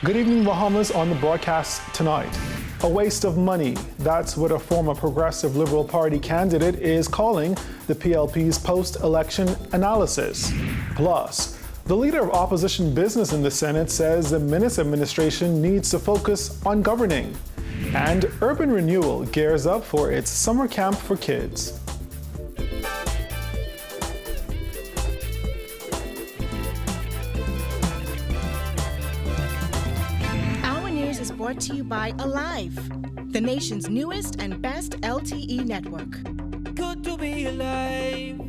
Good evening, Bahamas, on the broadcast tonight. A waste of money. That's what a former Progressive Liberal Party candidate is calling the PLP's post-election analysis. Plus, the leader of opposition business in the Senate says the Minnis administration needs to focus on governing. And Urban Renewal gears up for its summer camp for kids. Brought to you by Alive, the nation's newest and best LTE network. Good to be alive.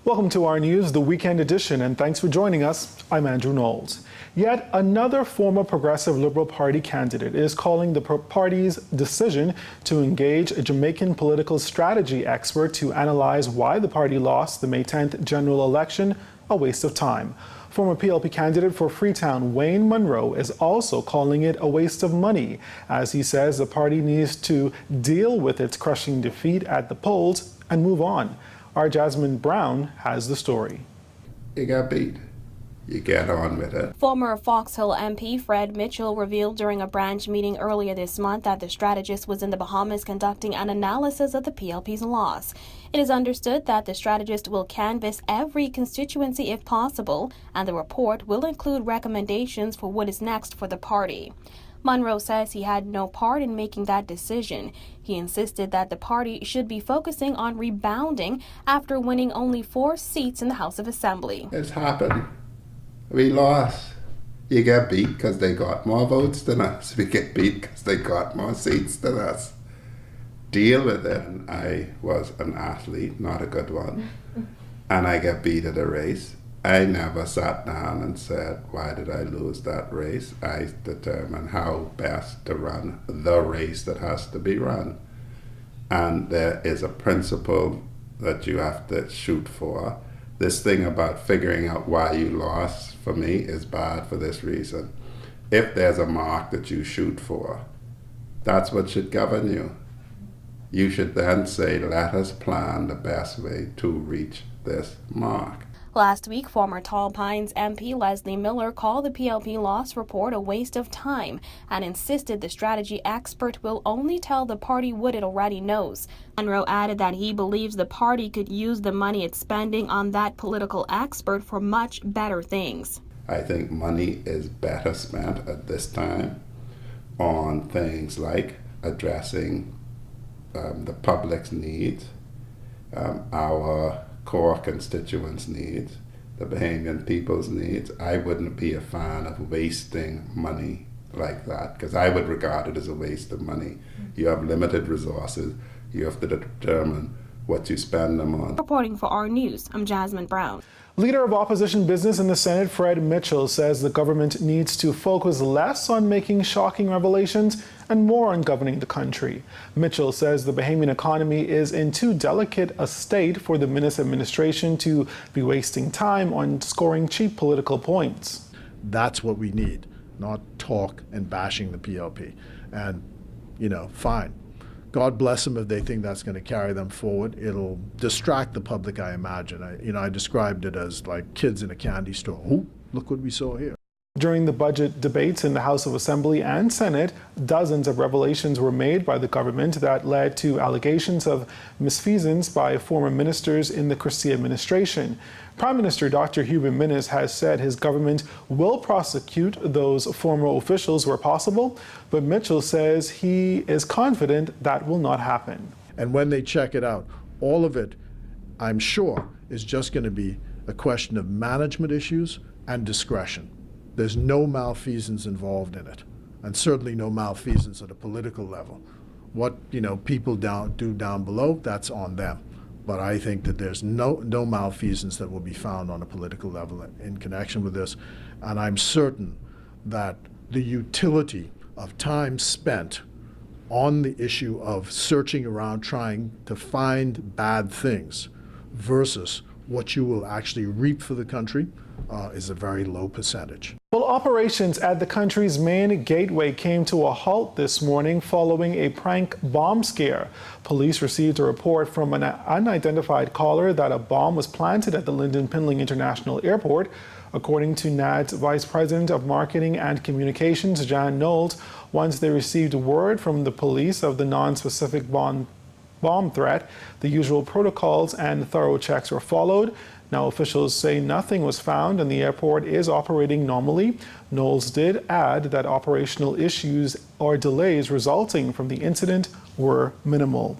Welcome to our news, the weekend edition, and thanks for joining us. I'm Andrew Knowles. Yet another former Progressive Liberal Party candidate is calling the party's decision to engage a Jamaican political strategy expert to analyze why the party lost the May 10th general election a waste of time. Former PLP candidate for Freetown, Wayne Munroe, is also calling it a waste of money, as he says the party needs to deal with its crushing defeat at the polls and move on. Our Jasmine Brown has the story. You got beat. You get on with it. Former Fox Hill MP Fred Mitchell revealed during a branch meeting earlier this month that the strategist was in the Bahamas conducting an analysis of the PLP's loss. It is understood that the strategist will canvass every constituency if possible, and the report will include recommendations for what is next for the party. Munroe says he had no part in making that decision. He insisted that the party should be focusing on rebounding after winning only 4 seats in the House of Assembly. It's happened. We lost. You get beat because they got more votes than us. We get beat because they got more seats than us. Deal with it. And I was an athlete, not a good one. And I get beat at a race. I never sat down and said, why did I lose that race? I determined how best to run the race that has to be run. And there is a principle that you have to shoot for. This thing about figuring out why you lost, for me, is bad for this reason. If there's a mark that you shoot for, that's what should govern you. You should then say, let us plan the best way to reach this mark. Last week, former Tall Pines MP Leslie Miller called the PLP loss report a waste of time and insisted the strategy expert will only tell the party what it already knows. Munroe added that he believes the party could use the money it's spending on that political expert for much better things. I think money is better spent at this time on things like addressing the public's needs, our core constituents' needs, the Bahamian people's needs. I wouldn't be a fan of wasting money like that, because I would regard it as a waste of money. You have limited resources. You have to determine what you spend them on. Reporting for our news, I'm Jasmine Brown. Leader of opposition business in the Senate, Fred Mitchell, says the government needs to focus less on making shocking revelations and more on governing the country. Mitchell says the Bahamian economy is in too delicate a state for the Minnis administration to be wasting time on scoring cheap political points. That's what we need, not talk and bashing the PLP. And, fine. God bless them if they think that's going to carry them forward. It'll distract the public, I imagine. I described it as like kids in a candy store. Oh, look what we saw here. During the budget debates in the House of Assembly and Senate, dozens of revelations were made by the government that led to allegations of misfeasance by former ministers in the Christie administration. Prime Minister Dr. Hubert Minnis has said his government will prosecute those former officials where possible, but Mitchell says he is confident that will not happen. And when they check it out, all of it, I'm sure, is just going to be a question of management issues and discretion. There's no malfeasance involved in it, and certainly no malfeasance at a political level. What people do down below, that's on them. But I think that there's no malfeasance that will be found on a political level in connection with this. And I'm certain that the utility of time spent on the issue of searching around trying to find bad things versus what you will actually reap for the country is a very low percentage. Well, operations at the country's main gateway came to a halt this morning following a prank bomb scare. Police received a report from an unidentified caller that a bomb was planted at the Lynden Pinling International Airport. According to NAD's Vice President of Marketing and Communications, Jan Knowles, once they received word from the police of the non-specific bomb threat, the usual protocols and thorough checks were followed. Now officials say nothing was found and the airport is operating normally. Knowles did add that operational issues or delays resulting from the incident were minimal.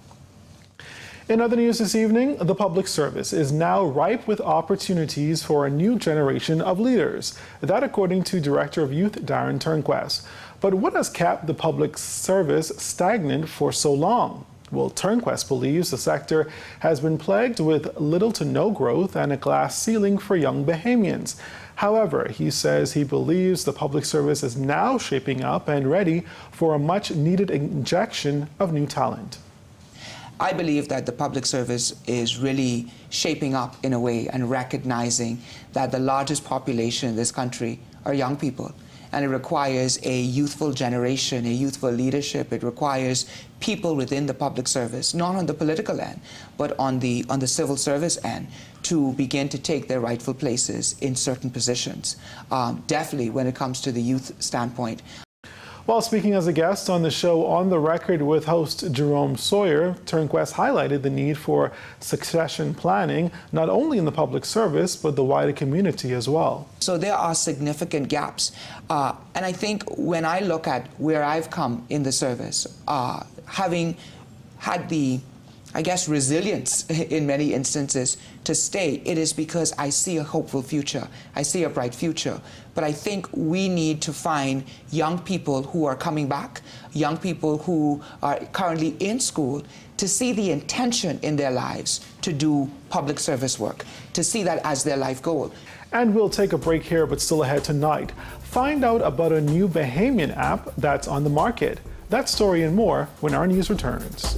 In other news this evening, the public service is now ripe with opportunities for a new generation of leaders. That according to Director of Youth Darren Turnquest. But what has kept the public service stagnant for so long? Well, Turnquest believes the sector has been plagued with little to no growth and a glass ceiling for young Bahamians. However, he says he believes the public service is now shaping up and ready for a much-needed injection of new talent. I believe that the public service is really shaping up in a way and recognizing that the largest population in this country are young people. And it requires a youthful generation, a youthful leadership. It requires people within the public service, not on the political end, but on the civil service end, to begin to take their rightful places in certain positions. Definitely when it comes to the youth standpoint. While speaking as a guest on the show On the Record with host Jerome Sawyer, Turnquest highlighted the need for succession planning, not only in the public service, but the wider community as well. So there are significant gaps. And I think when I look at where I've come in the service, having had the, I guess, resilience in many instances to stay, it is because I see a hopeful future. I see a bright future. But I think we need to find young people who are coming back, young people who are currently in school, to see the intention in their lives to do public service work, to see that as their life goal. And we'll take a break here, but still ahead tonight. Find out about a new Bahamian app that's on the market. That story and more when our news returns.